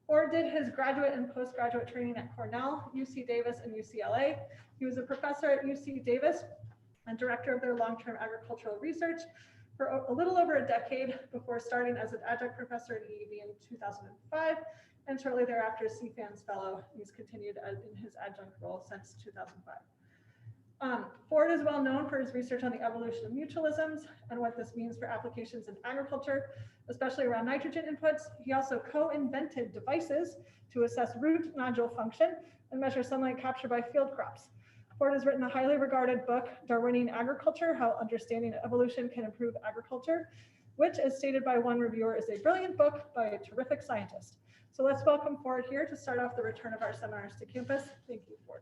Ford did his graduate and postgraduate training at Cornell, UC Davis, and UCLA. He was a professor at UC Davis and director of their long-term agricultural research for a little over a decade before starting as an adjunct professor at EEB in 2005, and shortly thereafter CFAN's fellow. He's continued in his adjunct role since 2005. Ford is well known for his research on the evolution of mutualisms and what this means for applications in agriculture, especially around nitrogen inputs. He also co-invented devices to assess root nodule function and measure sunlight capture by field crops. Ford has written a highly regarded book, Darwinian Agriculture, How Understanding Evolution Can Improve Agriculture, which, as stated by one reviewer, is a brilliant book by a terrific scientist. So let's welcome Ford here to start off the return of our seminars to campus. Thank you, Ford.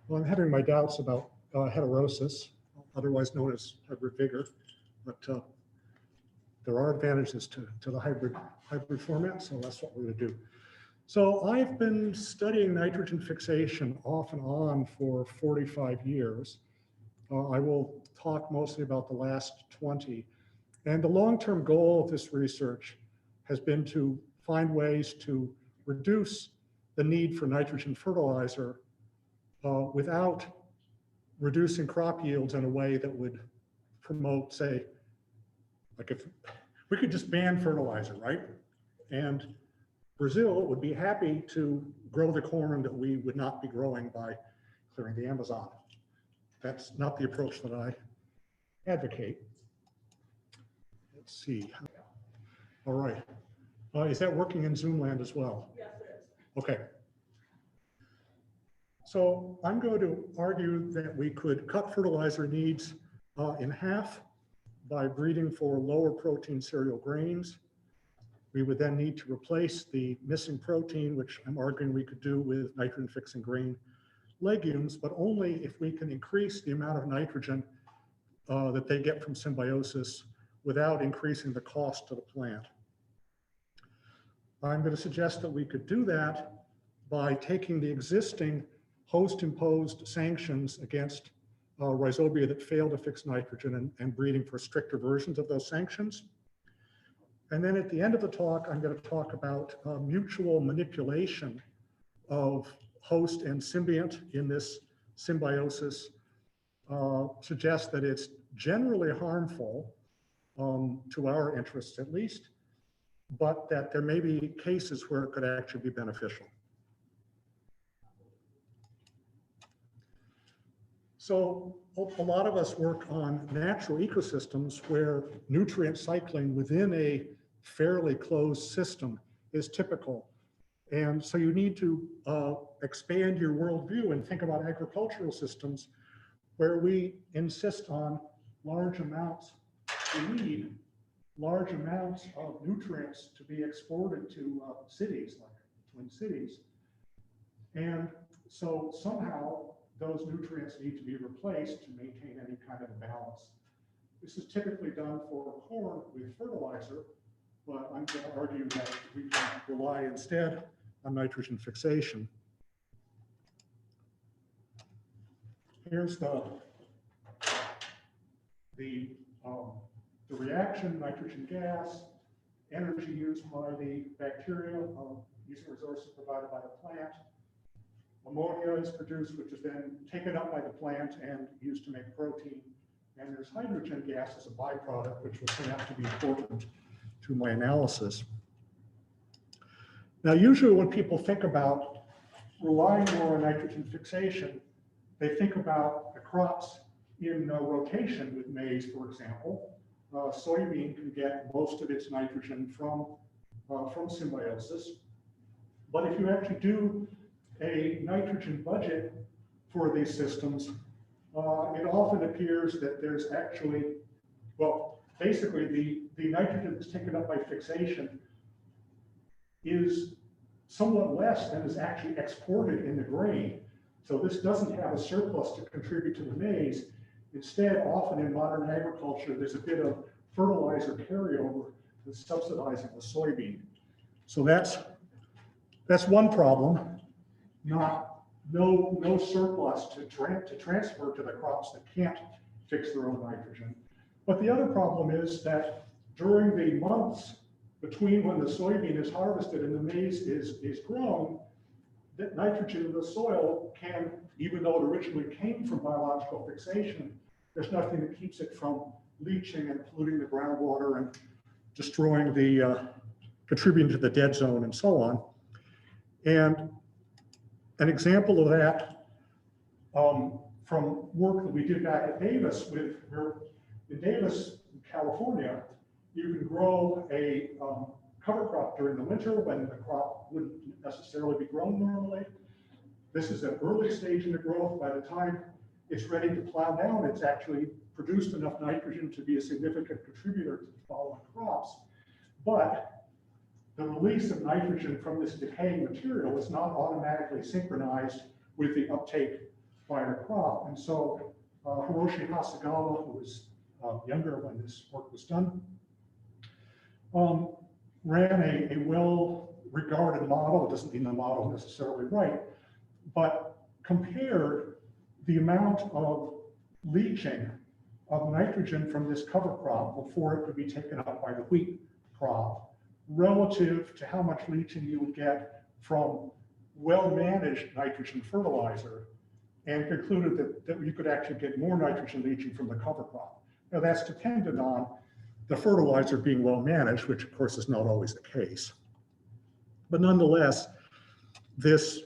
Well, I'm having my doubts about heterosis, otherwise known as hybrid vigor, but there are advantages to the hybrid format, so that's what we're going to do. So I've been studying nitrogen fixation off and on for 45 years. I will talk mostly about the last 20. And the long-term goal of this research has been to find ways to reduce the need for nitrogen fertilizer without reducing crop yields in a way that would promote, say, like if we could just ban fertilizer, right? And Brazil would be happy to grow the corn that we would not be growing by clearing the Amazon. That's not the approach that I advocate. Let's see. All right. Is that working in Zoom land as well? Yes, it is. Okay. So I'm going to argue that we could cut fertilizer needs in half by breeding for lower protein cereal grains. We would then need to replace the missing protein, which I'm arguing we could do with nitrogen fixing grain legumes, but only if we can increase the amount of nitrogen that they get from symbiosis without increasing the cost to the plant. I'm going to suggest that we could do that by taking the existing host-imposed sanctions against rhizobia that fail to fix nitrogen and breeding for stricter versions of those sanctions. And then at the end of the talk, I'm going to talk about mutual manipulation of host and symbiont in this symbiosis. Suggest that it's generally harmful to our interests at least, but that there may be cases where it could actually be beneficial. So a lot of us work on natural ecosystems where nutrient cycling within a fairly closed system is typical. And so you need to expand your worldview and think about agricultural systems where we insist on large amounts, we need large amounts of nutrients to be exported to cities, like Twin Cities. And so somehow those nutrients need to be replaced to maintain any kind of a balance. This is typically done for corn with fertilizer, but I'm going to argue that we can rely instead on nitrogen fixation. Here's the reaction: nitrogen gas, energy used by the bacteria using resources provided by the plant. Ammonia is produced, which is then taken up by the plant and used to make protein. And there's hydrogen gas as a byproduct, which will turn out to be important to my analysis. Now, usually when people think about relying more on nitrogen fixation, they think about the crops in rotation with maize, for example. Soybean can get most of its nitrogen from symbiosis. But if you actually do a nitrogen budget for these systems, it often appears that there's actually, well, basically the nitrogen that's taken up by fixation is somewhat less than is actually exported in the grain. So this doesn't have a surplus to contribute to the maize. Instead, often in modern agriculture, there's a bit of fertilizer carryover that's subsidizing the soybean. So that's one problem. No surplus to transfer to the crops that can't fix their own nitrogen. But the other problem is that during the months between when the soybean is harvested and the maize is grown, that nitrogen in the soil can, even though it originally came from biological fixation, there's nothing that keeps it from leaching and polluting the groundwater and destroying the, contributing to the dead zone and so on. And an example of that from work that we did back at Davis in Davis, California, you can grow a cover crop during the winter when the crop wouldn't necessarily be grown normally. This is an early stage in the growth. By the time it's ready to plow down, it's actually produced enough nitrogen to be a significant contributor to the following crops. But the release of nitrogen from this decaying material is not automatically synchronized with the uptake by the crop. And so Hiroshi Hasegawa, who was younger when this work was done, ran a well-regarded model. It doesn't mean the model necessarily right, but compared the amount of leaching of nitrogen from this cover crop before it could be taken up by the wheat crop relative to how much leaching you would get from well-managed nitrogen fertilizer, and concluded that you could actually get more nitrogen leaching from the cover crop. Now that's dependent on the fertilizer being well-managed, which of course is not always the case. But nonetheless, this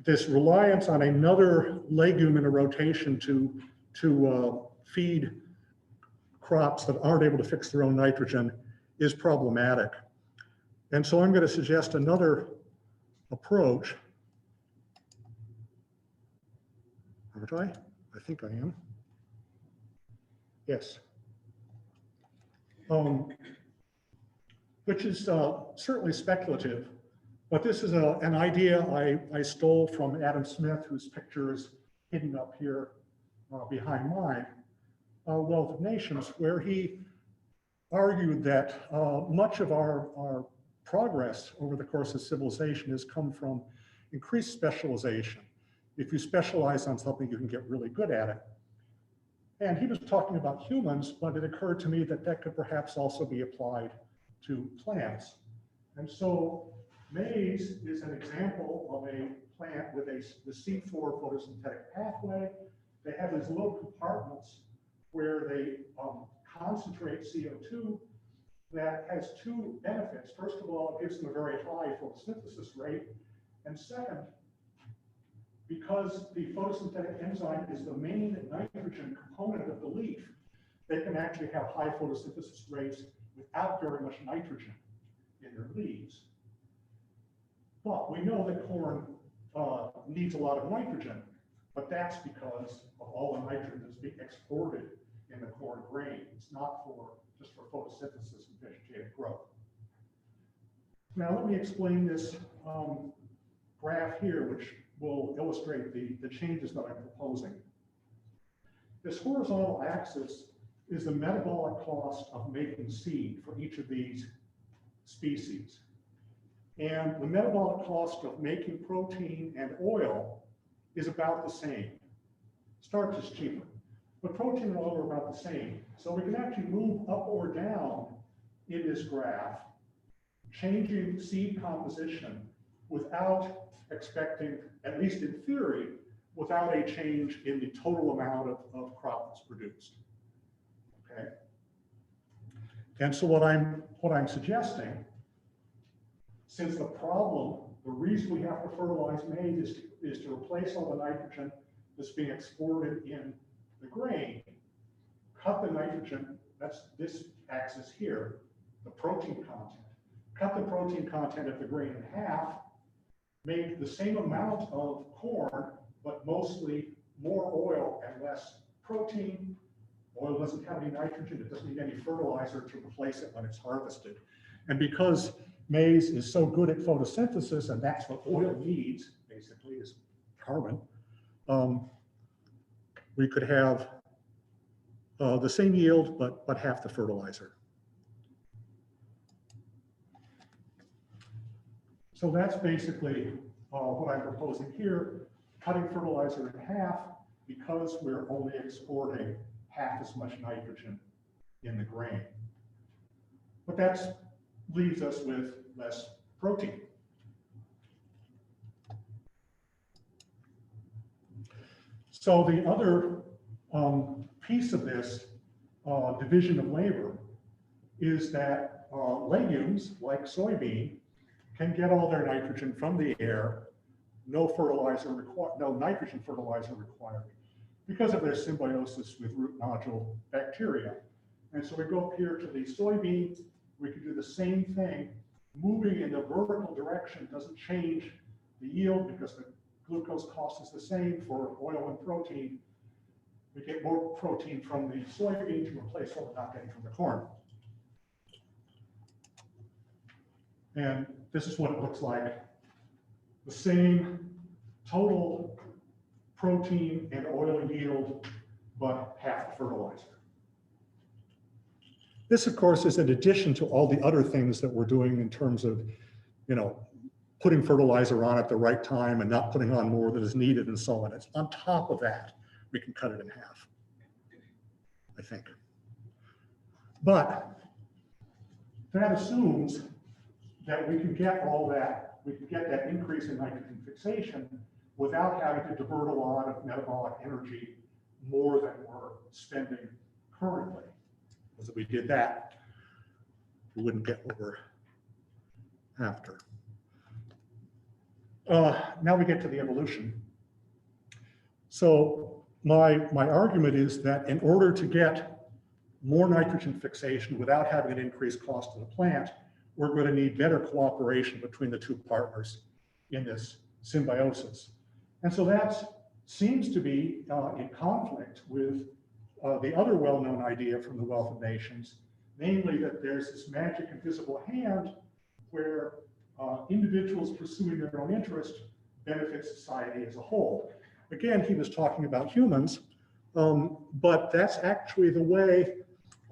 reliance on another legume in a rotation to feed crops that aren't able to fix their own nitrogen is problematic. And so I'm going to suggest another approach. Aren't I? I think I am. Yes. Which is certainly speculative, but this is an idea I stole from Adam Smith, whose picture is hidden up here behind mine, Wealth of Nations, where he argued that much of our progress over the course of civilization has come from increased specialization. If you specialize on something, you can get really good at it. And he was talking about humans, but it occurred to me that that could perhaps also be applied to plants. And so maize is an example of a plant with the C4 photosynthetic pathway. They have these little compartments where they concentrate CO2 that has two benefits. First of all, it gives them a very high photosynthesis rate. And second, because the photosynthetic enzyme is the main nitrogen component of the leaf, they can actually have high photosynthesis rates without very much nitrogen in their leaves. But we know that corn needs a lot of nitrogen, but that's because of all the nitrogen that's being exported in the corn grain. It's not just for photosynthesis and vegetative growth. Now let me explain this graph here, which will illustrate the changes that I'm proposing. This horizontal axis is the metabolic cost of making seed for each of these species. And the metabolic cost of making protein and oil is about the same. Starch is cheaper, but protein and oil are about the same. So we can actually move up or down in this graph, changing seed composition without expecting, at least in theory, without a change in the total amount of crop that's produced. Okay. And so what I'm suggesting, since the reason we have to fertilize maize is to replace all the nitrogen that's being exported in the grain, cut the nitrogen, that's this axis here, the protein content, cut the protein content of the grain in half, make the same amount of corn, but mostly more oil and less protein. Oil doesn't have any nitrogen, it doesn't need any fertilizer to replace it when it's harvested. And because maize is so good at photosynthesis, and that's what oil needs, basically, is carbon, we could have the same yield, but half the fertilizer. So that's basically what I'm proposing here, cutting fertilizer in half because we're only exporting half as much nitrogen in the grain. but that leaves us with less protein. So the other piece of this division of labor is that legumes like soybean can get all their nitrogen from the air, no nitrogen fertilizer required, because of their symbiosis with root nodule bacteria. And so we go up here to the soybean, we can do the same thing. Moving in the vertical direction doesn't change the yield because the glucose cost is the same for oil and protein. We get more protein from the soybean to replace what we're not getting from the corn. And this is what it looks like. The same total protein and oil yield, but half the fertilizer. This, of course, is in addition to all the other things that we're doing in terms of, putting fertilizer on at the right time and not putting on more than is needed and so on. It's on top of that, we can cut it in half, I think. But that assumes that we can get all that, we can get that increase in nitrogen fixation without having to divert a lot of metabolic energy more than we're spending currently. Because if we did that, we wouldn't get what we're after. Now we get to the evolution. So my argument is that in order to get more nitrogen fixation without having an increased cost to the plant, we're going to need better cooperation between the two partners in this symbiosis. And so that seems to be in conflict with the other well-known idea from the Wealth of Nations, namely that there's this magic invisible hand where individuals pursuing their own interest benefit society as a whole. Again, he was talking about humans, but that's actually the way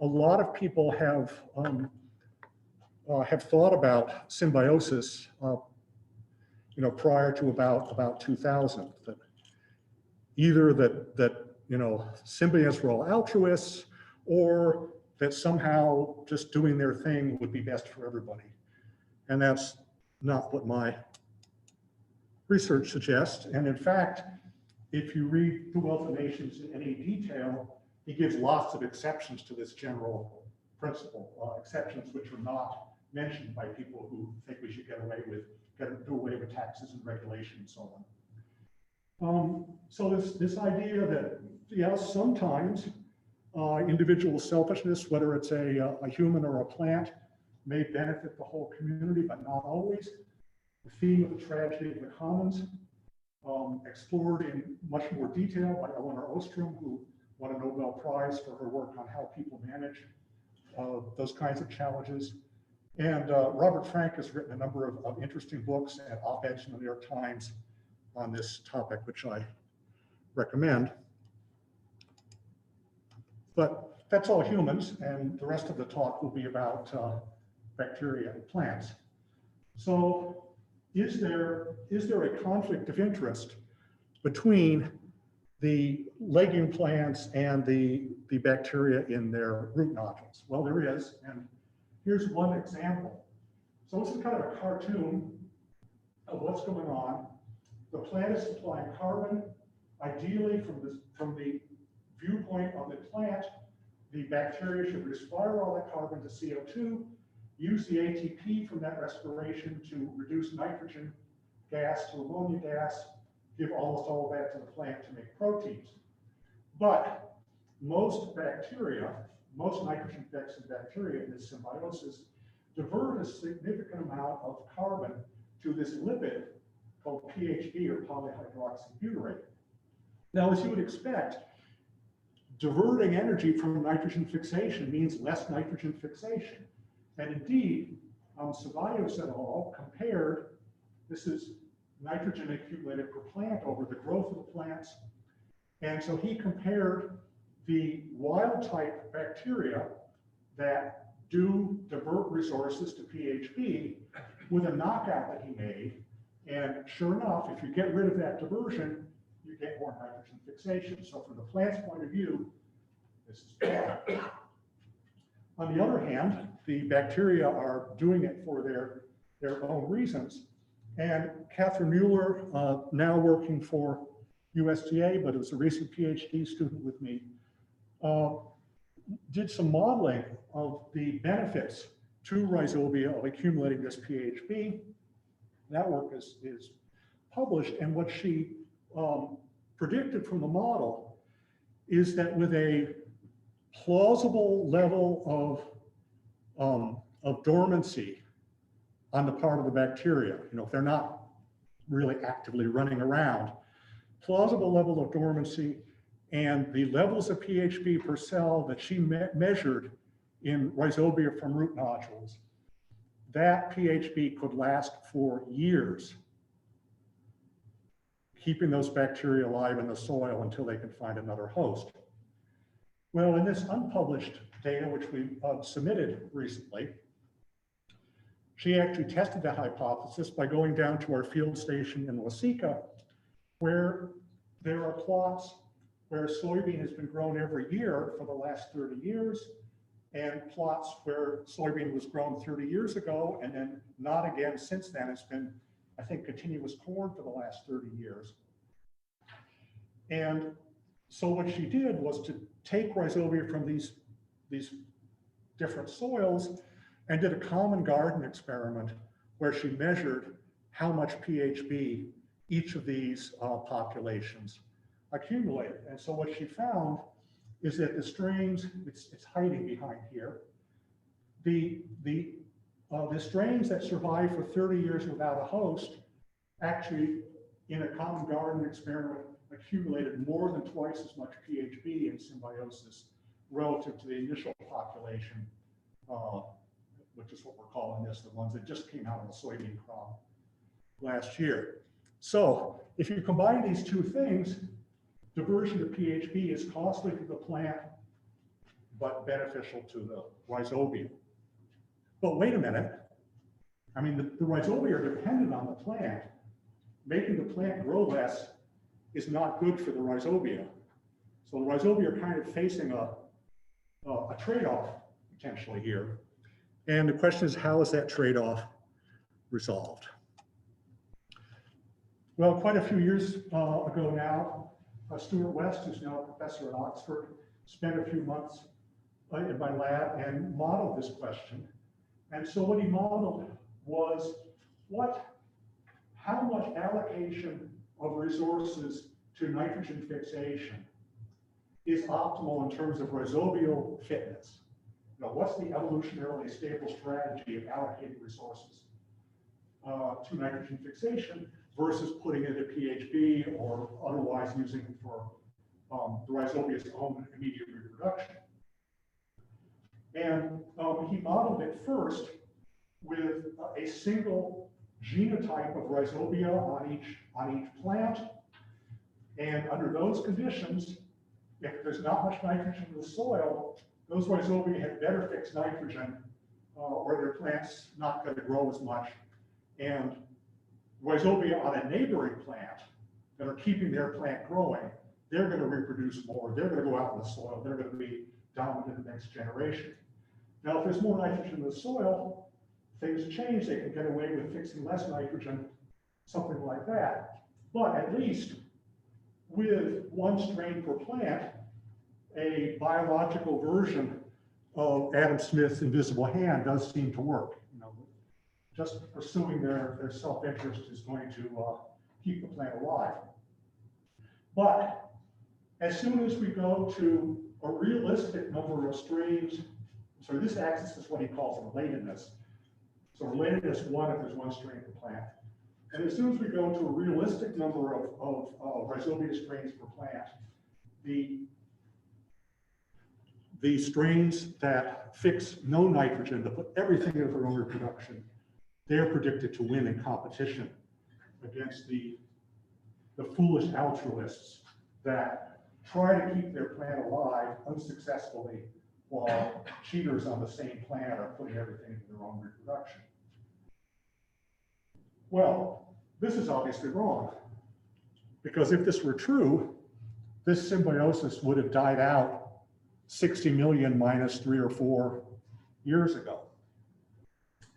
a lot of people have thought about symbiosis, prior to about 2000. That either that symbionts were all altruists, or that somehow just doing their thing would be best for everybody. And that's not what my research suggests. And in fact, if you read The Wealth of Nations in any detail, he gives lots of exceptions to this general principle, exceptions which are not mentioned by people who think we should do away with taxes and regulation and so on. So this idea that, yes, sometimes individual selfishness, whether it's a human or a plant, may benefit the whole community, but not always. The theme of the tragedy of the commons, explored in much more detail by Eleanor Ostrom, who won a Nobel Prize for her work on how people manage those kinds of challenges. And Robert Frank has written a number of interesting books and op-eds in the New York Times on this topic, which I recommend. But that's all humans, and the rest of the talk will be about bacteria and plants. So is there a conflict of interest between the legume plants and the bacteria in their root nodules? Well, there is, and here's one example. So this is kind of a cartoon of what's going on. The plant is supplying carbon, ideally from the viewpoint of the plant. The bacteria should respire all that carbon to CO2, use the ATP from that respiration to reduce nitrogen gas to ammonia gas, give almost all of that to the plant to make proteins. But most bacteria, most nitrogen-fixing bacteria in this symbiosis, divert a significant amount of carbon to this lipid called PHB, or polyhydroxybutyrate. Now, as you would expect, diverting energy from nitrogen fixation means less nitrogen fixation. And indeed, Ceballos et al. Compared, this is nitrogen accumulated per plant over the growth of the plants. And so he compared the wild type bacteria that do divert resources to PHB with a knockout that he made. And sure enough, if you get rid of that diversion, you get more nitrogen fixation. So from the plant's point of view, this is bad. On the other hand, the bacteria are doing it for their own reasons. And Catherine Mueller, now working for USDA, but was a recent PhD student with me, did some modeling of the benefits to rhizobia of accumulating this PHB. That work is published, and what she predicted from the model is that with a plausible level of dormancy on the part of the bacteria, if they're not really actively running around, plausible level of dormancy and the levels of PHB per cell that she measured in rhizobia from root nodules, that PHB could last for years, keeping those bacteria alive in the soil until they can find another host. Well, in this unpublished data, which we submitted recently, she actually tested that hypothesis by going down to our field station in Waseca, where there are plots where soybean has been grown every year for the last 30 years, and plots where soybean was grown 30 years ago, and then not again since then. It's been, I think, continuous corn for the last 30 years. And so what she did was to take rhizobia from these different soils and did a common garden experiment where she measured how much PHB each of these populations accumulated. And so what she found is that the strains, it's hiding behind here, the strains that survive for 30 years without a host actually, in a common garden experiment, accumulated more than twice as much PHB in symbiosis relative to the initial population, which is what we're calling this, the ones that just came out of the soybean crop last year. So if you combine these two things, diversion to PHB is costly to the plant, but beneficial to the rhizobia. But wait a minute. I mean, the rhizobia are dependent on the plant. Making the plant grow less is not good for the rhizobia. So the rhizobia are kind of facing a trade-off potentially here. And the question is, how is that trade-off resolved? Well, quite a few years ago now, Stuart West, who's now a professor at Oxford, spent a few months in my lab and modeled this question. And so what he modeled was how much allocation of resources to nitrogen fixation is optimal in terms of rhizobial fitness. What's the evolutionarily stable strategy of allocating resources to nitrogen fixation versus putting it into PHB or otherwise using it for the rhizobia's own immediate reproduction. And he modeled it first with a single genotype of rhizobia on each plant. And under those conditions, if there's not much nitrogen in the soil, those rhizobia have better fixed nitrogen, or their plant's not going to grow as much. And rhizobia on a neighboring plant that are keeping their plant growing, they're going to reproduce more. They're going to go out in the soil. They're going to be dominant in the next generation. Now, if there's more nitrogen in the soil, things change. They can get away with fixing less nitrogen, something like that. But at least with one strain per plant, a biological version of Adam Smith's invisible hand does seem to work. Just pursuing their self-interest is going to keep the plant alive. But as soon as we go to a realistic number of strains, so this axis is what he calls relatedness. So relatedness 1 if there's one strain per plant. And as soon as we go to a realistic number of rhizobia strains per plant, the strains that fix no nitrogen, that put everything into their own reproduction, they're predicted to win in competition against the foolish altruists that try to keep their plant alive unsuccessfully while cheaters on the same plant are putting everything into their own reproduction. Well, this is obviously wrong, because if this were true, this symbiosis would have died out 60 million minus 3 or 4 years ago,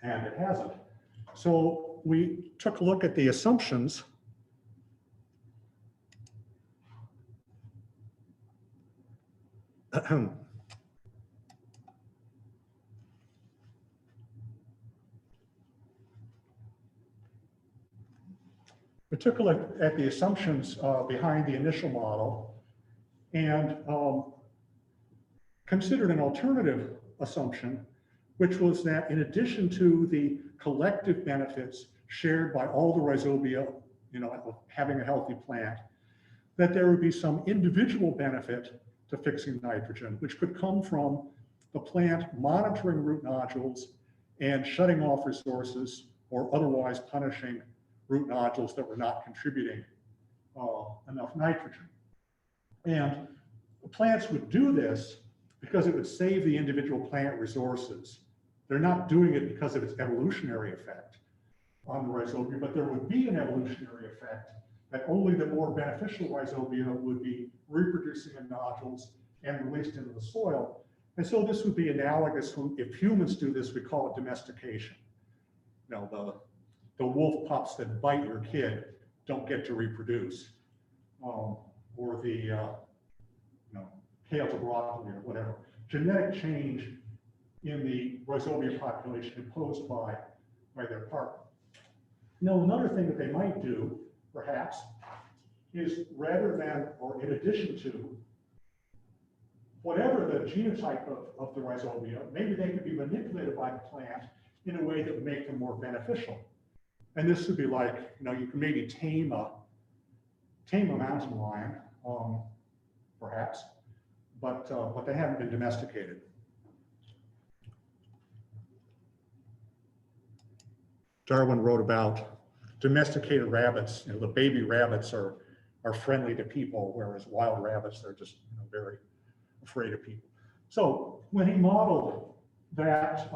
and it hasn't. So we took a look at the assumptions we took a look at the assumptions behind the initial model and considered an alternative assumption, which was that in addition to the collective benefits shared by all the rhizobia, having a healthy plant, that there would be some individual benefit to fixing nitrogen, which could come from the plant monitoring root nodules and shutting off resources or otherwise punishing root nodules that were not contributing enough nitrogen. And plants would do this because it would save the individual plant resources. They're not doing it because of its evolutionary effect on the rhizobia, but there would be an evolutionary effect that only the more beneficial rhizobia would be reproducing in nodules and released into the soil. And so this would be analogous to, if humans do this, we call it domestication. The wolf pups that bite your kid don't get to reproduce, or the kale to broccoli or whatever. Genetic change in the rhizobia population imposed by their partner. Now, another thing that they might do, perhaps, is rather than, or in addition to, whatever the genotype of the rhizobia, maybe they could be manipulated by the plant in a way that would make them more beneficial. And this would be like, you can maybe tame a mountain lion, perhaps, but they haven't been domesticated. Darwin wrote about domesticated rabbits. The baby rabbits are friendly to people, whereas wild rabbits, they're just very afraid of people. So when he modeled that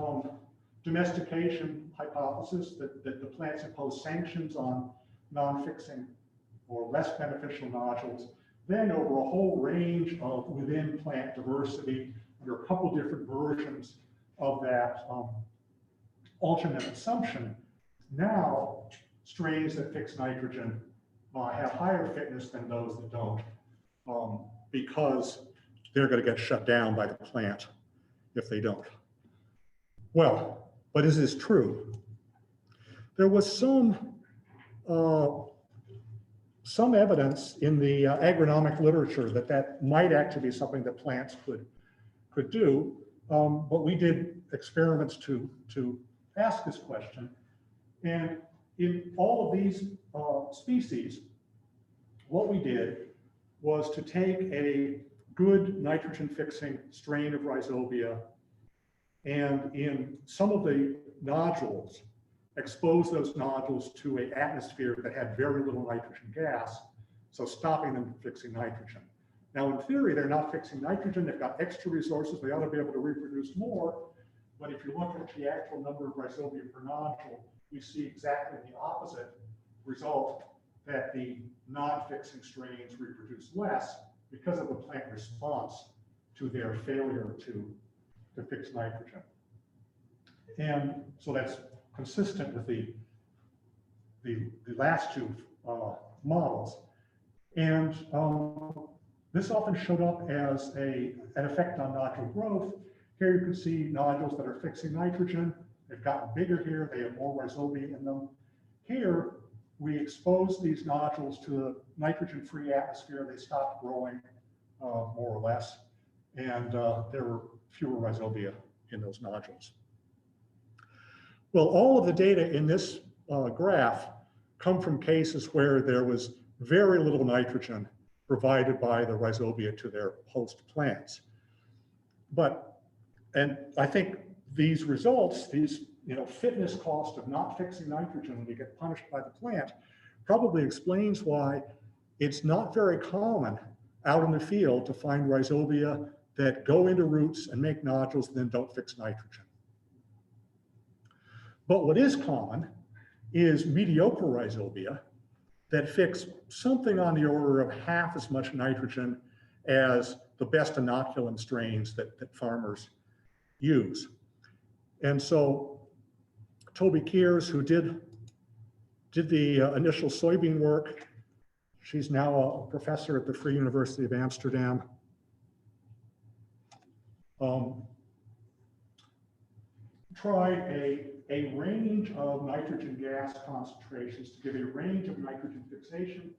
domestication hypothesis, that the plants impose sanctions on non-fixing or less beneficial nodules, then over a whole range of within plant diversity, under a couple different versions of that alternate assumption, now strains that fix nitrogen have higher fitness than those that don't, because they're going to get shut down by the plant if they don't. Well, but is this true? There was some evidence in the agronomic literature that might actually be something that plants could do, but we did experiments to ask this question. And in all of these species, what we did was to take a good nitrogen fixing strain of rhizobia and in some of the nodules, expose those nodules to an atmosphere that had very little nitrogen gas, so stopping them from fixing nitrogen. Now, in theory, they're not fixing nitrogen, they've got extra resources, they ought to be able to reproduce more, but if you look at the actual number of rhizobia per nodule, we see exactly the opposite result, that the non-fixing strains reproduce less because of the plant response to their failure to fix nitrogen. And so that's consistent with the last two models. And this often showed up as an effect on nodule growth. Here you can see nodules that are fixing nitrogen. They've gotten bigger here. They have more rhizobia in them. Here, we expose these nodules to a nitrogen-free atmosphere. They stopped growing, more or less. And there were fewer rhizobia in those nodules. Well, all of the data in this graph come from cases where there was very little nitrogen provided by the rhizobia to their host plants. And I think these results, these fitness cost of not fixing nitrogen when you get punished by the plant, probably explains why it's not very common out in the field to find rhizobia that go into roots and make nodules and then don't fix nitrogen. But what is common is mediocre rhizobia that fix something on the order of half as much nitrogen as the best inoculum strains that farmers use. And so Toby Keers, who did the initial soybean work, she's now a professor at the Free University of Amsterdam. Tried a range of nitrogen gas concentrations to give a range of nitrogen fixation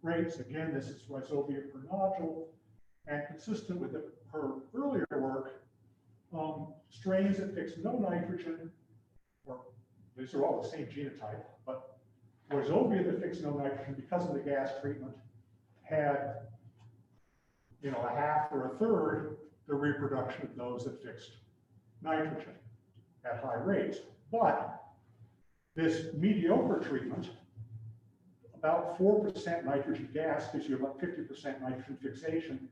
rates. Again, this is rhizobia per nodule, and consistent with her earlier work, strains that fix no nitrogen, or these are all the same genotype, but rhizobia that fix no nitrogen because of the gas treatment had, a half or a third the reproduction of those that fixed nitrogen at high rates. But this mediocre treatment, about 4% nitrogen gas gives you about 50% nitrogen fixation.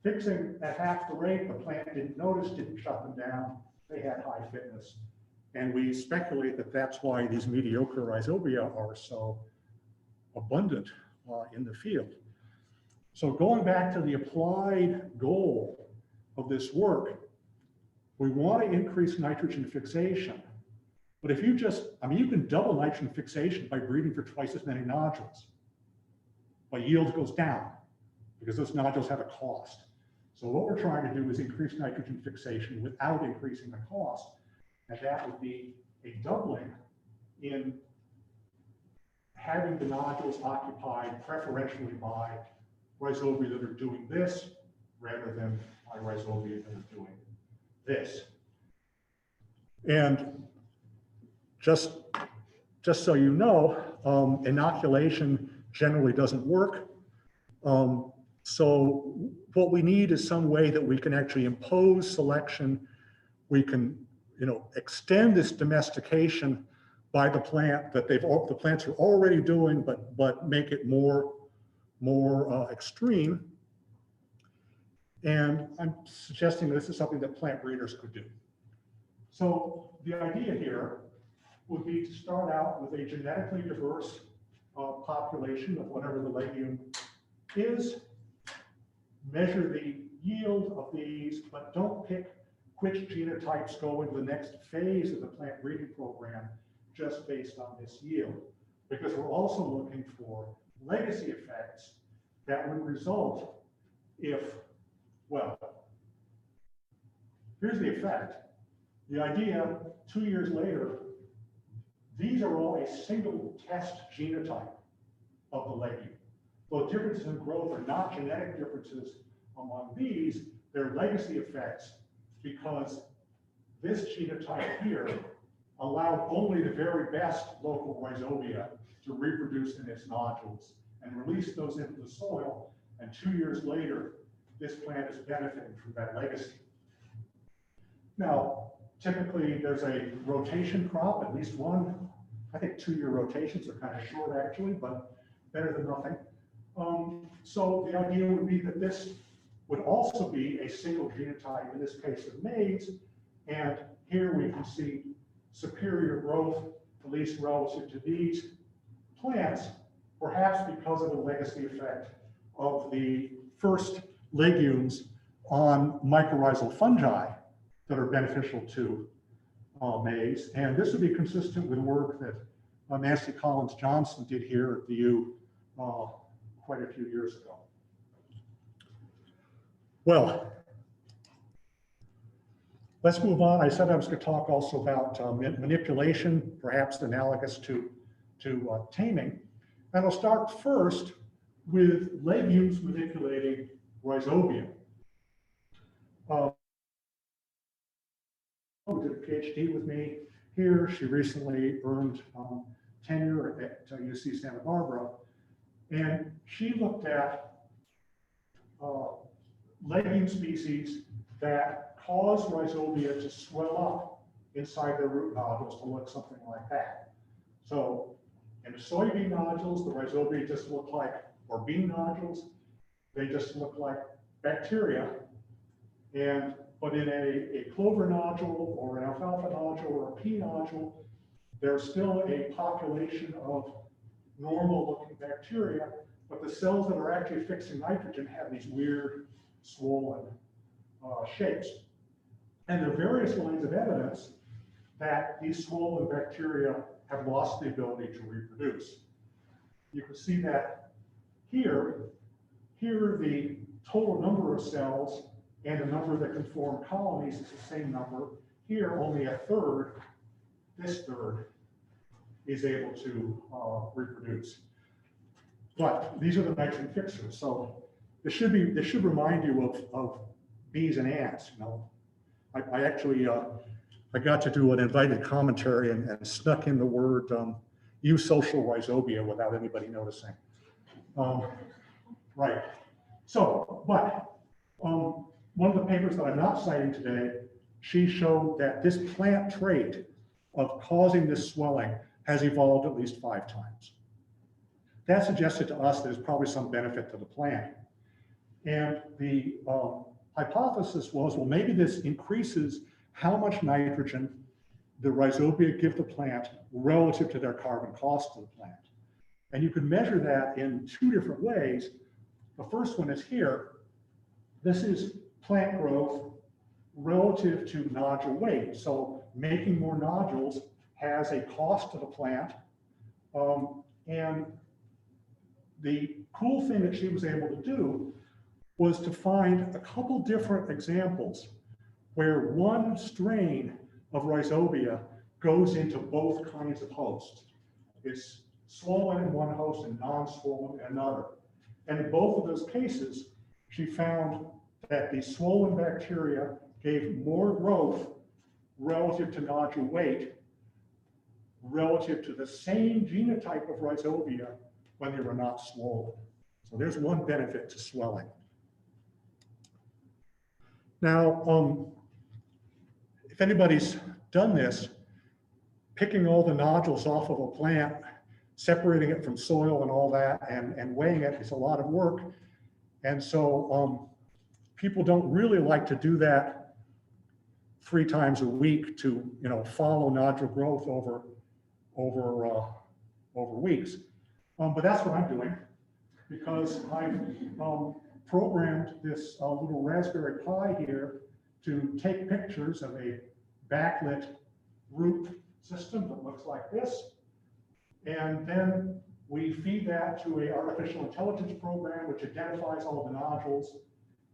Fixing at half the rate, the plant didn't notice, didn't shut them down. They had high fitness. And we speculate that that's why these mediocre rhizobia are so abundant in the field. So going back to the applied goal of this work, we want to increase nitrogen fixation. But if you you can double nitrogen fixation by breeding for twice as many nodules. But yield goes down because those nodules have a cost. So what we're trying to do is increase nitrogen fixation without increasing the cost. And that would be a doubling in having the nodules occupied preferentially by rhizobia that are doing this rather than by rhizobia that are doing this. And just so you know, inoculation generally doesn't work. So what we need is some way that we can actually impose selection. We can, extend this domestication by the plant that the plants are already doing, but make it more extreme. And I'm suggesting this is something that plant breeders could do. So the idea here would be to start out with a genetically diverse population of whatever the legume is, measure the yield of these, but don't pick which genotypes go into the next phase of the plant breeding program just based on this yield. Because we're also looking for legacy effects that would result if, well, here's the effect. The idea, 2 years later, these are all a single test genotype of the legume. Though differences in growth are not genetic differences among these, they're legacy effects because this genotype here allowed only the very best local rhizobia to reproduce in its nodules and release those into the soil. And 2 years later, this plant is benefiting from that legacy. Now, typically there's a rotation crop, at least one. I think 2-year rotations are kind of short actually, but better than nothing. So the idea would be that this would also be a single genotype, in this case of maize. And here we can see superior growth, at least relative to these plants, perhaps because of the legacy effect of the first legumes on mycorrhizal fungi that are beneficial to maize. And this would be consistent with work that Nancy Collins Johnson did here at the U quite a few years ago. Well, let's move on. I said I was going to talk also about manipulation, perhaps analogous to taming. And I'll start first with legumes manipulating rhizobia. Who did a PhD with me here. She recently earned tenure at UC Santa Barbara. And she looked at legume species that cause rhizobia to swell up inside their root nodules to look something like that. So in the soybean nodules, the rhizobia just look like, or bean nodules, they just look like bacteria. But in a clover nodule or an alfalfa nodule or a pea nodule, there's still a population of normal looking bacteria, but the cells that are actually fixing nitrogen have these weird swollen shapes. And there are various lines of evidence that these swollen bacteria have lost the ability to reproduce. You can see that here the total number of cells and the number that can form colonies is the same number. Here, only a third, this third, is able to reproduce. But these are the nitrogen fixers. So this should remind you of bees and ants. You know, I actually I got to do an invited commentary and snuck in the word eusocial rhizobia without anybody noticing. Right. So, but one of the papers that I'm not citing today, she showed that this plant trait of causing this swelling has evolved at least 5 times. That suggested to us there's probably some benefit to the plant. And the hypothesis was, well, maybe this increases how much nitrogen the rhizobia give the plant relative to their carbon cost to the plant. And you can measure that in 2 different ways. The first one is here. This is plant growth relative to nodule weight. So making more nodules has a cost to the plant. And the cool thing that she was able to do was to find a couple different examples where one strain of rhizobia goes into both kinds of hosts. It's swollen in one host and non-swollen in another. And in both of those cases, she found that the swollen bacteria gave more growth relative to nodule weight, relative to the same genotype of rhizobia when they were not swollen. So there's one benefit to swelling. Now, if anybody's done this, picking all the nodules off of a plant, separating it from soil and all that, and weighing it is a lot of work. And so people don't really like to do that 3 times a week to, you know, follow nodule growth over weeks. But that's what I'm doing, because I've programmed this little Raspberry Pi here to take pictures of a backlit root system that looks like this. And then we feed that to an artificial intelligence program, which identifies all the nodules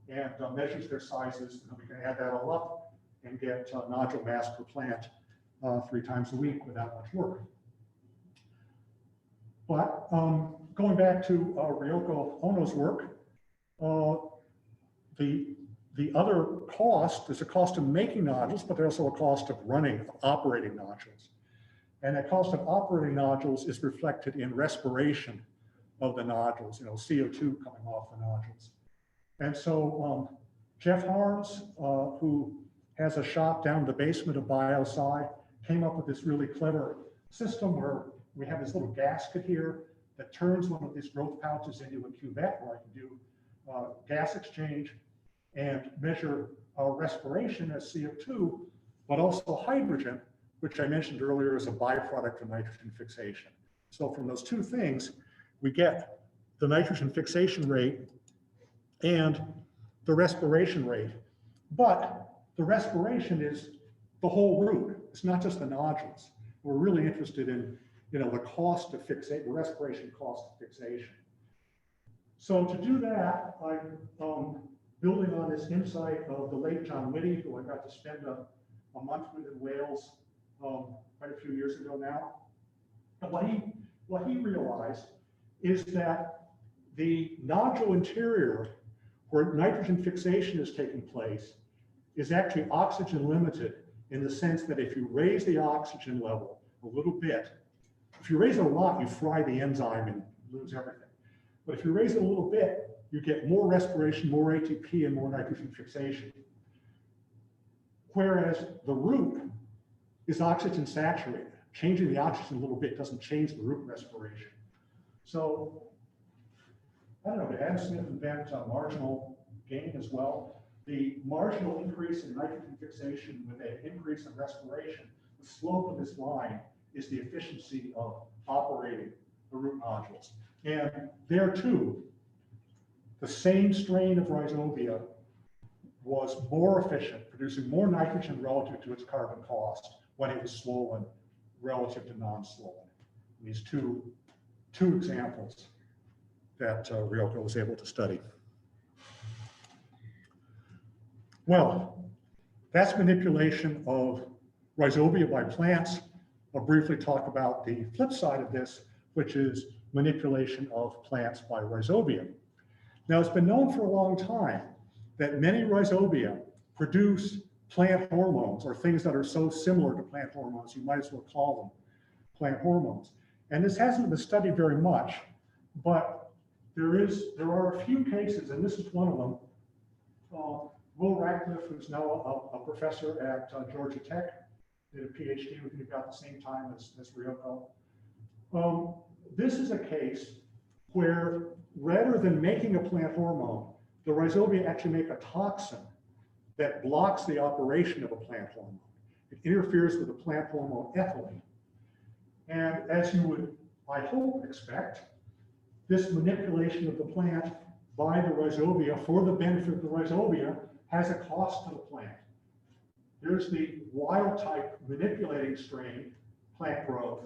and measures their sizes. And we can add that all up and get nodule mass per plant 3 times a week without much work. But going back to Ryoko Ono's work, the other cost is a cost of making nodules, but there's also a cost of operating nodules. And that cost of operating nodules is reflected in respiration of the nodules, you know, CO2 coming off the nodules. And so Jeff Harms, who has a shop down in the basement of BioSci, came up with this really clever system where we have this little gasket here that turns one of these growth pouches into a cuvette where I can do gas exchange and measure respiration as CO2, but also hydrogen, which I mentioned earlier is a byproduct of nitrogen fixation. So from those 2 things, we get the nitrogen fixation rate and the respiration rate. But the respiration is the whole root. It's not just the nodules. We're really interested in, you know, the cost of fixation, the respiration cost of fixation. So to do that, I'm building on this insight of the late John Whitty, who I got to spend a month with in Wales quite a few years ago now. And what he realized is that the nodule interior, where nitrogen fixation is taking place, is actually oxygen limited in the sense that if you raise the oxygen level a little bit, if you raise it a lot, you fry the enzyme and lose everything. But if you raise it a little bit, you get more respiration, more ATP, and more nitrogen fixation. Whereas the root is oxygen saturated. Changing the oxygen a little bit doesn't change the root respiration. So, I don't know, did Adam Smith invent marginal gain as well? The marginal increase in nitrogen fixation with an increase in respiration, the slope of this line is the efficiency of operating the root nodules. And there too, the same strain of rhizobia was more efficient, producing more nitrogen relative to its carbon cost when it was swollen relative to non-swollen. These two examples that Ryoka was able to study. Well, that's manipulation of rhizobia by plants. I'll briefly talk about the flip side of this, which is manipulation of plants by rhizobia. Now, it's been known for a long time that many rhizobia produce plant hormones, or things that are so similar to plant hormones, you might as well call them plant hormones. And this hasn't been studied very much, but there are a few cases, and this is one of them. Will Ratcliffe, who's now a professor at Georgia Tech, did a PhD with me about the same time as Ryoko. This is a case where rather than making a plant hormone, the rhizobia actually make a toxin that blocks the operation of a plant hormone. It interferes with the plant hormone ethylene. And as you would, I hope, expect, this manipulation of the plant by the rhizobia for the benefit of the rhizobia has a cost to the plant. Here's the wild type manipulating strain, plant growth,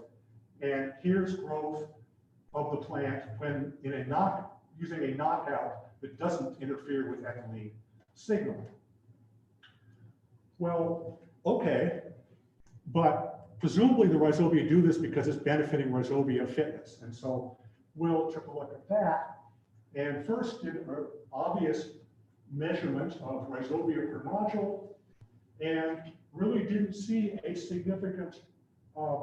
and here's growth of the plant when using a knockout that doesn't interfere with ethylene signaling. Well, okay, but presumably the rhizobia do this because it's benefiting rhizobia fitness. And so we'll take a look at that. And first did an obvious measurement of rhizobia per nodule, and really didn't see a significant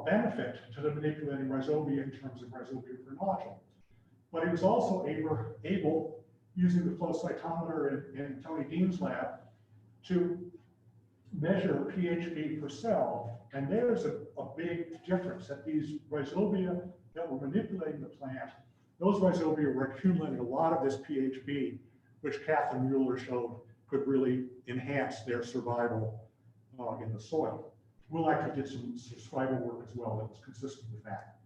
benefit to the manipulating rhizobia in terms of rhizobia per nodule. But he was also able using the flow cytometer in Tony Dean's lab, to measure PHB per cell. And there's a big difference that these rhizobia that were manipulating the plant, those rhizobia were accumulating a lot of this PHB, which Catherine Mueller showed could really enhance their survival in the soil. Will actually did some survival work as well that was consistent with that.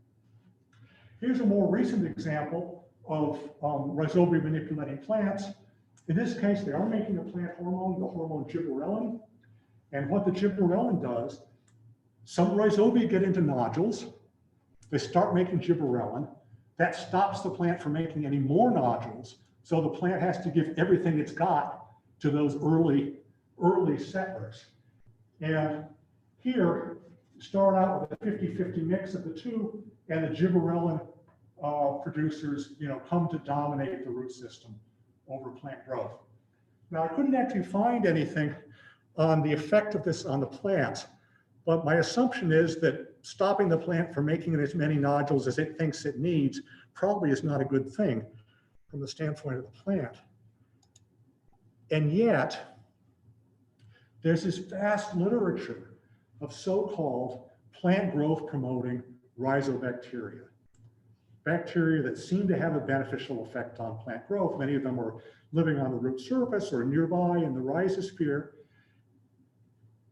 Here's a more recent example of rhizobia manipulating plants. In this case, they are making a plant hormone, the hormone gibberellin. And what the gibberellin does, some rhizobia get into nodules, they start making gibberellin. That stops the plant from making any more nodules. So the plant has to give everything it's got to those early settlers. And here, start out with a 50-50 mix of the two, and the gibberellin producers, come to dominate the root system over plant growth. Now, I couldn't actually find anything on the effect of this on the plant, but my assumption is that stopping the plant from making as many nodules as it thinks it needs probably is not a good thing from the standpoint of the plant. And yet, there's this vast literature of so-called plant growth promoting rhizobacteria. Bacteria that seem to have a beneficial effect on plant growth. Many of them are living on the root surface or nearby in the rhizosphere.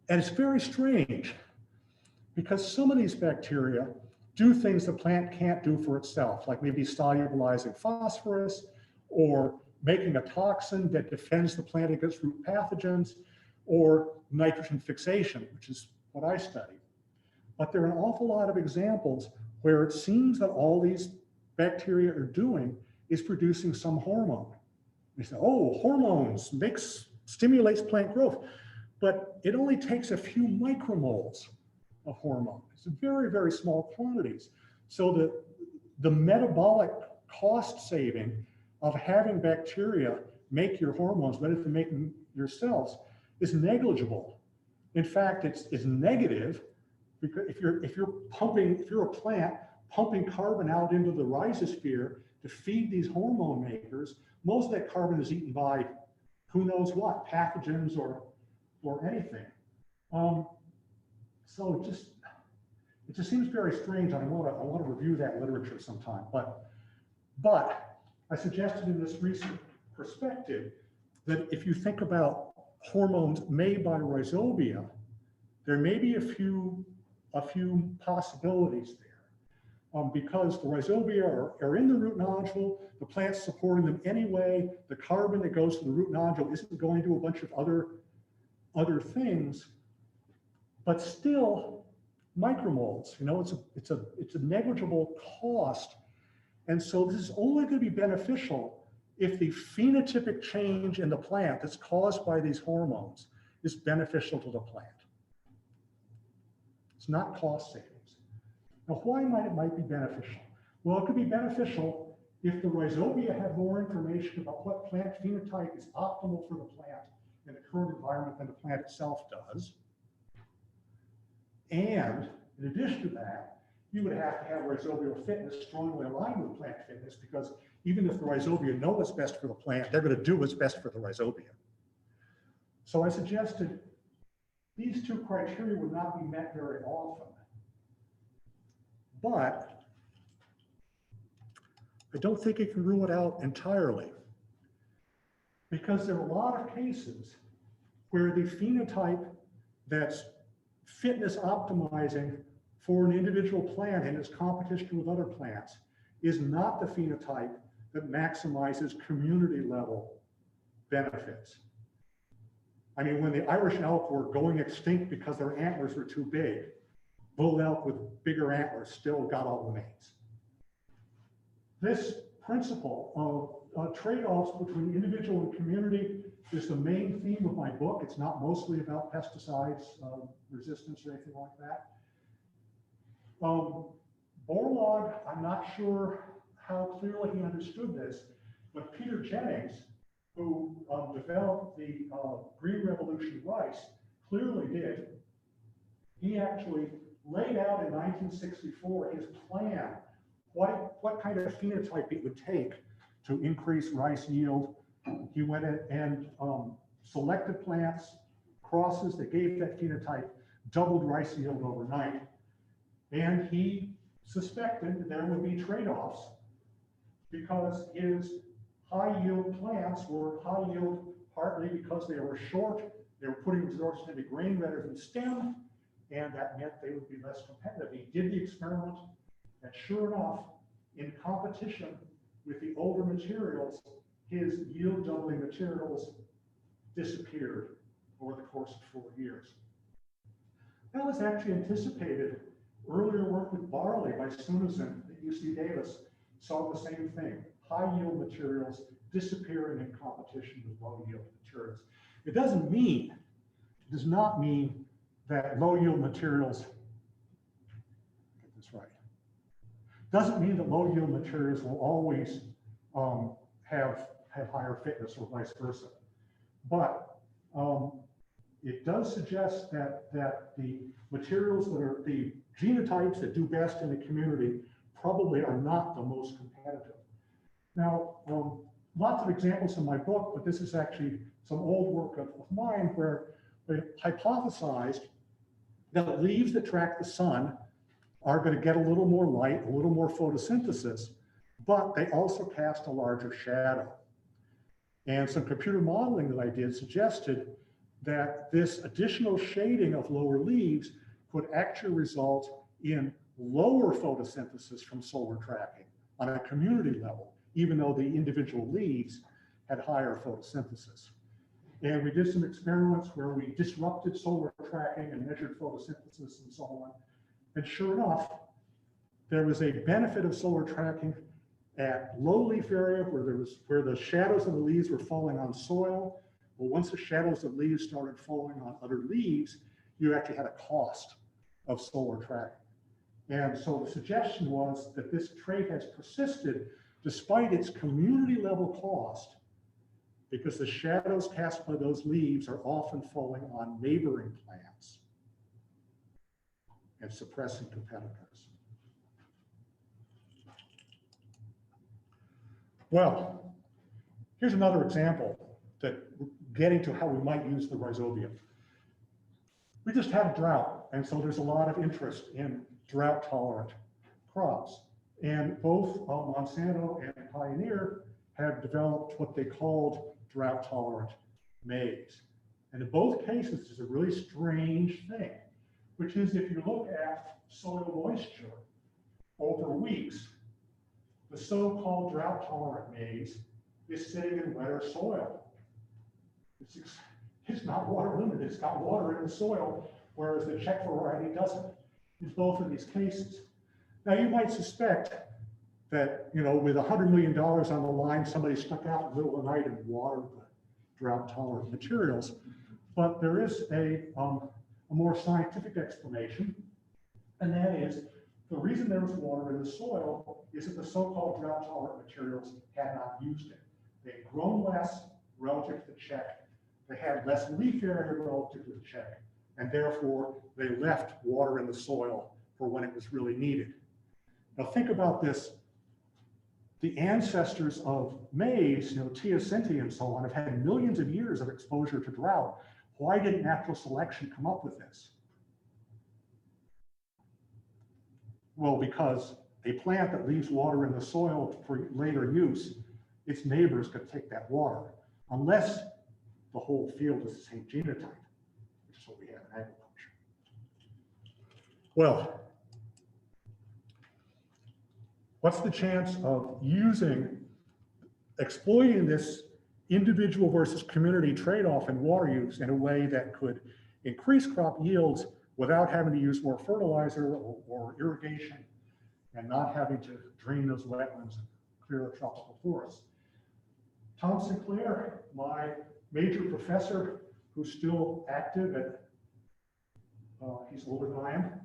And it's very strange because some of these bacteria do things the plant can't do for itself, like maybe solubilizing phosphorus or making a toxin that defends the plant against root pathogens, or nitrogen fixation, which is what I study. But there are an awful lot of examples where it seems that all these bacteria are doing is producing some hormone. We say, oh, hormones stimulates plant growth, but it only takes a few micromoles of hormone. It's very, very small quantities. So the metabolic cost saving of having bacteria make your hormones rather than making yourselves is negligible. In fact, it's negative, because if you're a plant pumping carbon out into the rhizosphere to feed these hormone makers, most of that carbon is eaten by who knows what, pathogens or anything. So it just seems very strange. I want to review that literature sometime. But I suggested in this recent perspective that if you think about hormones made by rhizobia, there may be a few possibilities there. Because the rhizobia are in the root nodule, the plant's supporting them anyway, the carbon that goes to the root nodule isn't going to a bunch of other things, but still micromoles. You know, it's a negligible cost. And so this is only going to be beneficial if the phenotypic change in the plant that's caused by these hormones is beneficial to the plant. It's not cost savings. Now, why might it be beneficial? Well, it could be beneficial if the rhizobia had more information about what plant phenotype is optimal for the plant in the current environment than the plant itself does. And in addition to that, you would have to have rhizobial fitness strongly aligned with plant fitness, because even if the rhizobia know what's best for the plant, they're going to do what's best for the rhizobia. So I suggested these two criteria would not be met very often. But I don't think you can rule it out entirely, because there are a lot of cases where the phenotype that's fitness optimizing for an individual plant in its competition with other plants is not the phenotype that maximizes community level benefits. I mean, when the Irish elk were going extinct because their antlers were too big, bull elk with bigger antlers still got all the mates. This principle of trade-offs between individual and community is the main theme of my book. It's not mostly about pesticides, resistance or anything like that. Borlaug, I'm not sure how clearly he understood this, but Peter Jennings, who developed the Green Revolution rice, clearly did. He actually laid out in 1964 his plan, what kind of phenotype it would take to increase rice yield. He went in and selected plants, crosses that gave that phenotype, doubled rice yield overnight. And he suspected there would be trade-offs because his high yield plants were high yield partly because they were short, they were putting resources into grain rather than stem, and that meant they would be less competitive. He did the experiment, and sure enough, in competition with the older materials, his yield doubling materials disappeared over the course of 4 years. That was actually anticipated. Earlier work with barley by Denison at UC Davis saw the same thing. High yield materials disappearing in competition with low yield materials. It does not mean that low yield materials, get this right, doesn't mean that low yield materials will always have higher fitness or vice versa. But it does suggest that the materials that are the genotypes that do best in the community probably are not the most competitive. Now, lots of examples in my book, but this is actually some old work of mine where they hypothesized that leaves that track the sun are going to get a little more light, a little more photosynthesis, but they also cast a larger shadow. And some computer modeling that I did suggested that this additional shading of lower leaves could actually result in lower photosynthesis from solar tracking on a community level, even though the individual leaves had higher photosynthesis. And we did some experiments where we disrupted solar tracking and measured photosynthesis and so on. And sure enough, there was a benefit of solar tracking at low leaf area where the shadows of the leaves were falling on soil. Well, once the shadows of leaves started falling on other leaves, you actually had a cost of solar tracking. And so the suggestion was that this trait has persisted despite its community level cost, because the shadows cast by those leaves are often falling on neighboring plants and suppressing competitors. Well, here's another example that getting to how we might use the rhizobium. We just had a drought, and so there's a lot of interest in drought-tolerant crops. And both Monsanto and Pioneer have developed what they called drought-tolerant maize. And in both cases, there's a really strange thing, which is if you look at soil moisture over weeks, the so-called drought-tolerant maize is sitting in wetter soil. It's not water limited, it's got water in the soil, whereas the Czech variety doesn't. in both of these cases. Now, you might suspect that, with $100 million on the line, somebody stuck out in the middle of the night and watered the drought-tolerant materials. But there is a more scientific explanation, and that is the reason there was water in the soil is that the so-called drought-tolerant materials had not used it. They had grown less relative to the check. They had less leaf area relative to the check, and therefore they left water in the soil for when it was really needed. Now think about this. The ancestors of maize, teosinte and so on, have had millions of years of exposure to drought. Why didn't natural selection come up with this? Well, because a plant that leaves water in the soil for later use, its neighbors could take that water, unless the whole field is the same genotype, which is what we have in agriculture. Well, what's the chance of exploiting this individual versus community trade-off in water use in a way that could increase crop yields without having to use more fertilizer or irrigation and not having to drain those wetlands and clear the tropical forests? Tom Sinclair, my major professor, who's still active he's older than I am,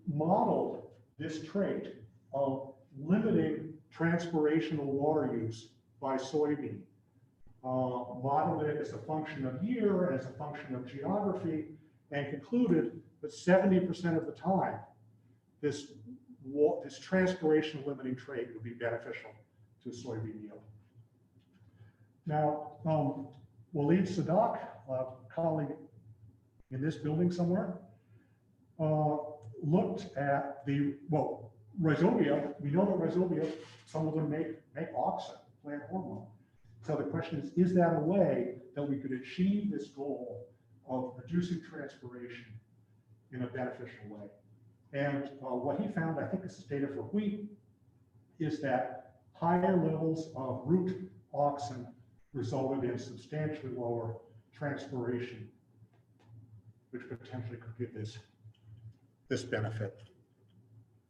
modeled this trait of limiting transpirational water use by soybean. Modeled it as a function of year, as a function of geography, and concluded that 70% of the time, this transpiration limiting trait would be beneficial to soybean yield. Now, Walid Sadak, a colleague in this building somewhere, looked at rhizobia. We know that rhizobia, some of them make auxin, plant hormone. So the question is that a way that we could achieve this goal of reducing transpiration in a beneficial way? And what he found, I think this is data for wheat, is that higher levels of root auxin resulted in substantially lower transpiration, which potentially could give this benefit.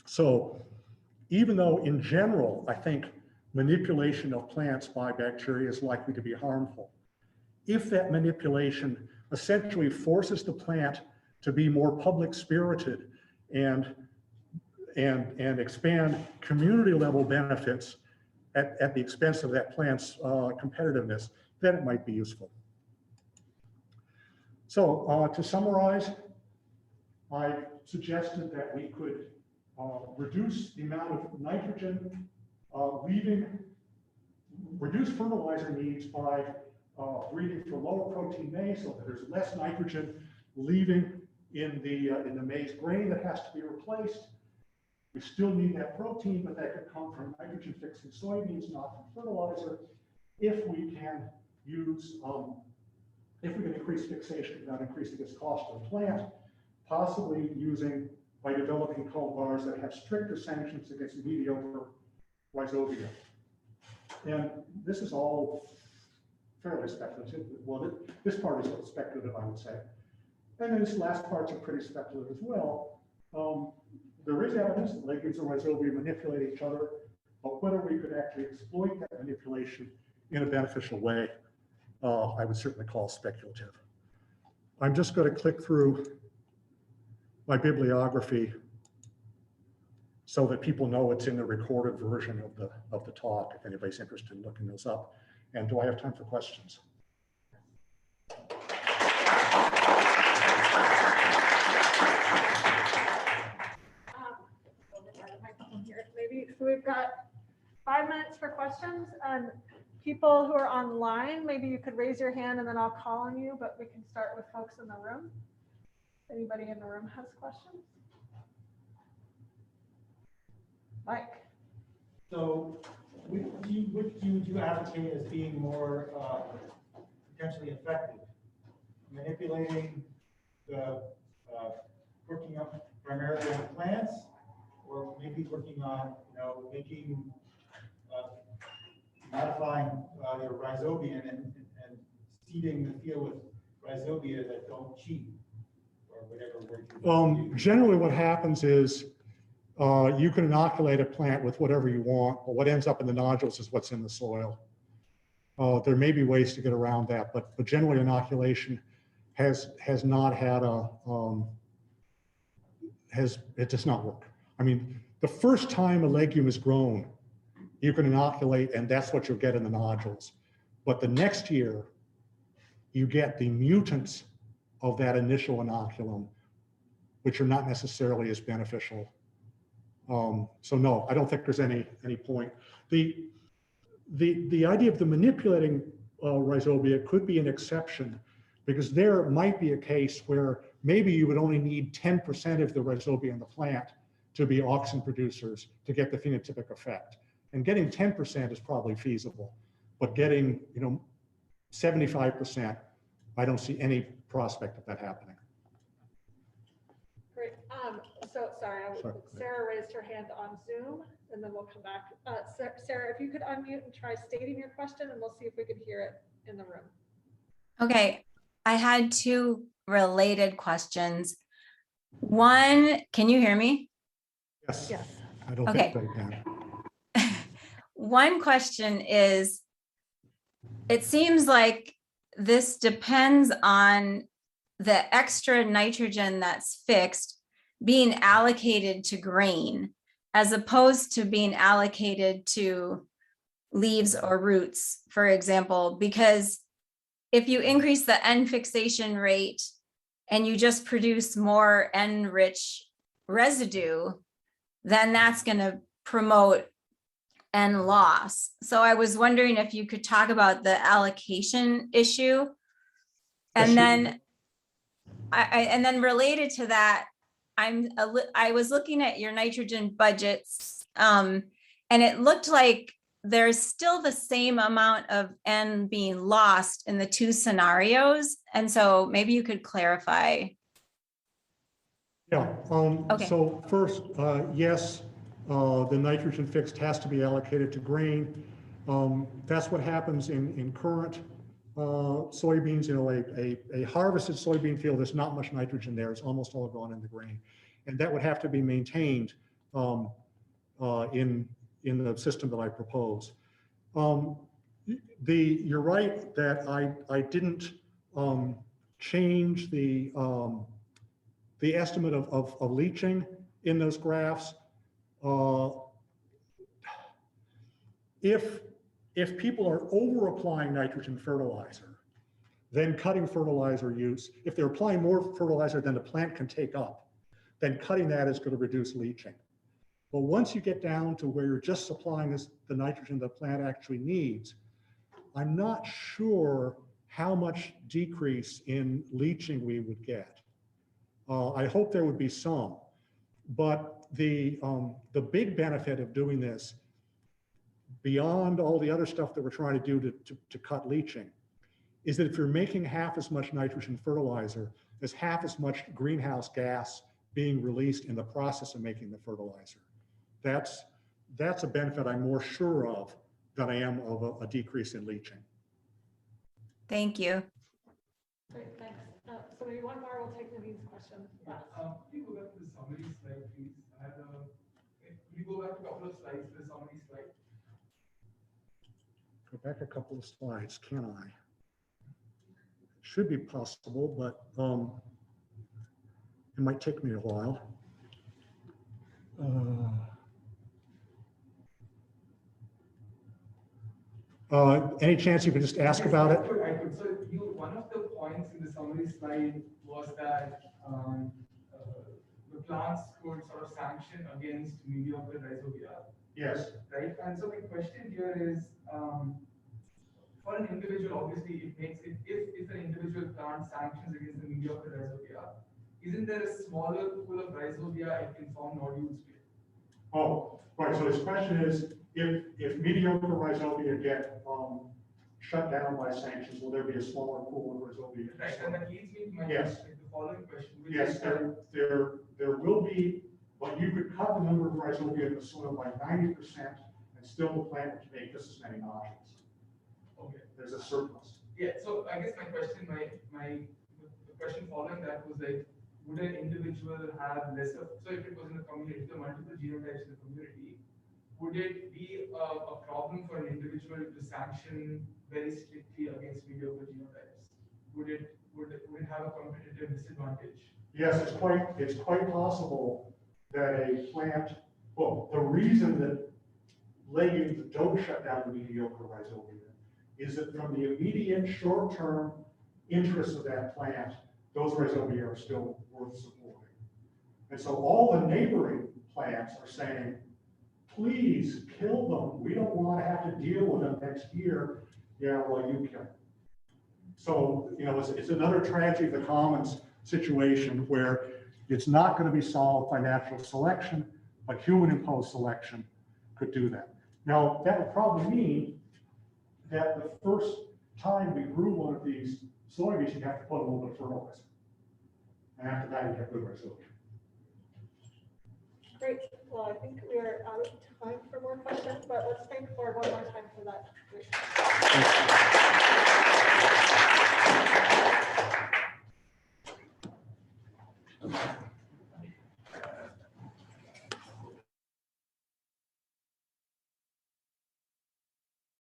So even though in general, I think manipulation of plants by bacteria is likely to be harmful, if that manipulation essentially forces the plant to be more public spirited and expand community level benefits at the expense of that plant's competitiveness, then it might be useful. So to summarize, I suggested that we could reduce the amount of nitrogen reduce fertilizer needs by breeding for lower protein maize, so that there's less nitrogen leaving in the maize grain that has to be replaced. We still need that protein, but that could come from nitrogen fixing soybeans, not from fertilizer. If we can increase fixation without increasing its cost to the plant, possibly by developing cultivars that have stricter sanctions against mediocre rhizobia. And this is all fairly speculative. Well, this part is speculative, I would say. And then this last part's pretty speculative as well. There is evidence that legumes and rhizobia manipulate each other, but whether we could actually exploit that manipulation in a beneficial way, I would certainly call speculative. I'm just going to click through my bibliography so that people know it's in the recorded version of the talk, if anybody's interested in looking those up. And do I have time for questions? Maybe so we've got 5 minutes for questions, and people who are online, maybe you could raise your hand and then I'll call on you, but we can start with folks in the room. Anybody in the room has questions? Mike. So which would you advocate as being more potentially effective? Manipulating the working up primarily on plants, or maybe working on making modifying your rhizobian and seeding the field with rhizobia that don't cheat, or whatever word you use? Generally what happens is you can inoculate a plant with whatever you want, but what ends up in the nodules is what's in the soil. There may be ways to get around that, but generally inoculation has not had it does not work. I mean, the first time a legume is grown, you can inoculate and that's what you'll get in the nodules. But the next year, you get the mutants of that initial inoculum, which are not necessarily as beneficial. So no, I don't think there's any point. The idea of the manipulating rhizobia could be an exception, because there might be a case where maybe you would only need 10% of the rhizobia in the plant to be auxin producers to get the phenotypic effect. And getting 10% is probably feasible, but getting 75%, I don't see any prospect of that happening. Great. So sorry, Sorry. Sarah raised her hand on Zoom, and then we'll come back. Sarah, if you could unmute and try stating your question, and we'll see if we can hear it in the room. Okay, I had two related questions. One, can you hear me? Yes. Yes. I don't Okay. think they can. One question is, it seems like this depends on the extra nitrogen that's fixed being allocated to grain, as opposed to being allocated to leaves or roots, for example, because if you increase the N fixation rate and you just produce more N-rich residue, then that's going to promote N loss. So I was wondering if you could talk about the allocation issue. And then and then related to that, I was looking at your nitrogen budgets, and it looked like there's still the same amount of N being lost in the two scenarios. And so maybe you could clarify. Yeah, Okay. so first, yes, the nitrogen fixed has to be allocated to grain. That's what happens in current soybeans. A harvested soybean field, there's not much nitrogen there. It's almost all gone in the grain. And that would have to be maintained in the system that I propose. You're right that I didn't change the estimate of leaching in those graphs. If people are over applying nitrogen fertilizer, then cutting fertilizer use, if they're applying more fertilizer than the plant can take up, then cutting that is going to reduce leaching. But once you get down to where you're just supplying the nitrogen the plant actually needs, I'm not sure how much decrease in leaching we would get. I hope there would be some, but the big benefit of doing this, beyond all the other stuff that we're trying to do to cut leaching, is that if you're making half as much nitrogen fertilizer, there's half as much greenhouse gas being released in the process of making the fertilizer. That's a benefit I'm more sure of than I am of a decrease in leaching. Thank you. Great, thanks. So maybe one more, we'll take Naveen's question last. Can you go back to the summary slide, please? Can you go back a couple of slides to the summary slide? Go back a couple of slides, can I? Should be possible, but it might take me a while. Any chance you could just ask about it? I could. So one of the points in the summary slide was that the plants could sort of sanction against mediocre rhizobia. Yes. Right. And so my question here is, for an individual, obviously it makes it, if an individual plant sanctions against the mediocre rhizobia, isn't there a smaller pool of rhizobia it can form nodules with? Oh, right. So his question is, if mediocre rhizobia get shut down by sanctions, will there be a smaller pool of rhizobia? Right. And that leads me to my Yes. question, the following question, which Yes, is that there will be, but you could cut the number of rhizobia in the soil by 90%, and still the plant would make just as many nodules. okay. There's a surplus. Yeah, so I guess my question, the question following that was like, would an individual have lesser, so if it was in the community, the multiple genotypes in the community, would it be a problem for an individual to sanction very strictly against mediocre genotypes? Would it have a competitive disadvantage? Yes, it's quite possible that a plant, well, the reason that legumes don't shut down the mediocre rhizobia is that from the immediate short-term interests of that plant, those rhizobia are still worth supporting. And so all the neighboring plants are saying, please kill them. We don't want to have to deal with them next year. Yeah, well, you kill them. So, it's another tragedy of the commons situation where it's not going to be solved by natural selection, but human imposed selection could do that. Now, that would probably mean that the first time we grew one of these soybeans, you'd have to put a little bit of fertilizer. And after that, you'd have good results. Great. Well, I think we are out of time for more questions, but let's thank Ford one more time for that. Great.